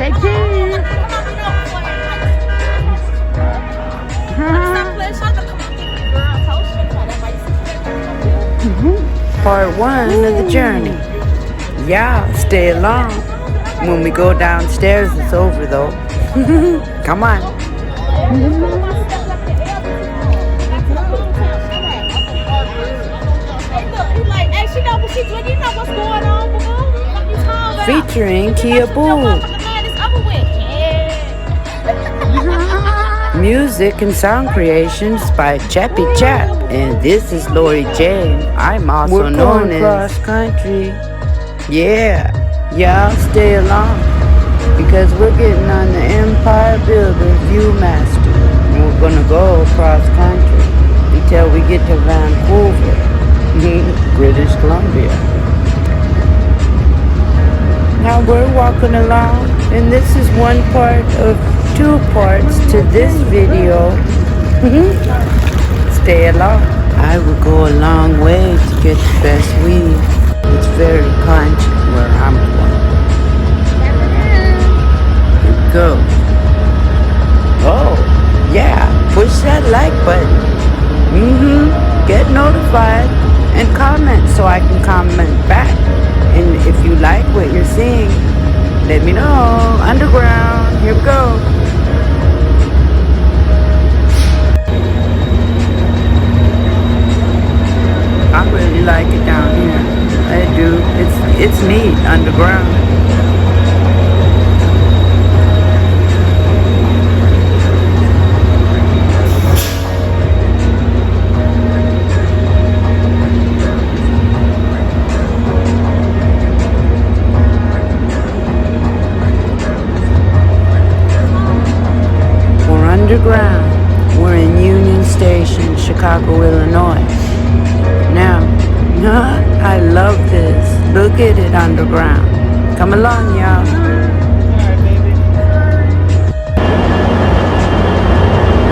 Hey, kid. Part 1 of the journey. Y'all stay along. When we go downstairs, it's over though. Come on. Featuring Kia Boo. Music and sound creations by Chappy Chap. And this is Lori Jane. I'm also known as Cross Country. Yeah, y'all stay along because we're getting on the Empire Builder Viewmaster. And we're gonna go cross country until we get to Vancouver, British Columbia. Now we're walking along, and this is one part of 2 parts to this video. Stay along. I would go a long way to get the best weed. It's very pungent where I'm going. Here we go. Oh, yeah. Push that like button. Get notified and comment so I can comment back. And if you like what you're seeing, let me know. Underground. Here we go. I really like it down here. I do. It's neat underground. We're underground. We're in Union Station, Chicago, Illinois. Now, I love this. Look at it underground. Come along, y'all.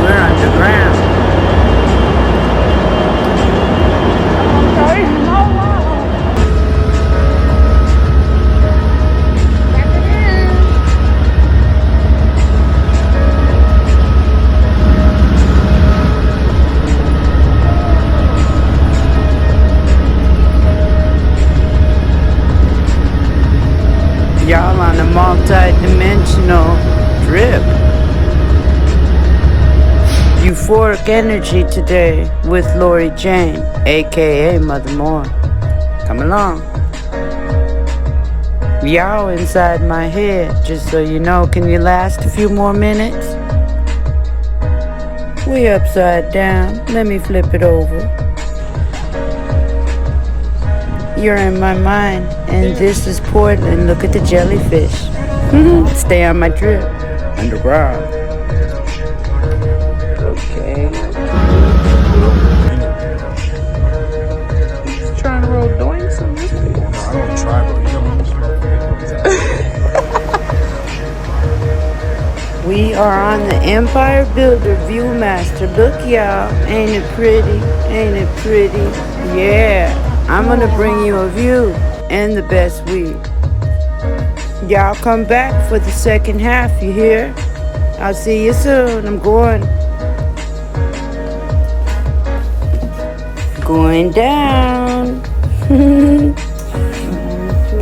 We're underground. Y'all on a multi-dimensional trip. Euphoric energy today with Lori Jane, aka Mother Moore. Come along. Y'all inside my head, just so you know. Can you last a few more minutes? We upside down. Let me flip it over. You're in my mind, and this is Portland. Look at the jellyfish. Stay on my trip. Underground. Okay. He's trying to roll doinks on this thing. No, I don't try, bro. You don't We are on the Empire Builder Viewmaster. Look, y'all. Ain't it pretty? Ain't it pretty? Yeah. I'm gonna bring you a view and the best weed. Y'all come back for the second half, you hear? I'll see you soon. I'm going down.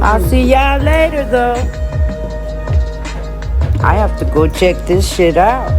I'll see y'all later though. I have to go check this shit out.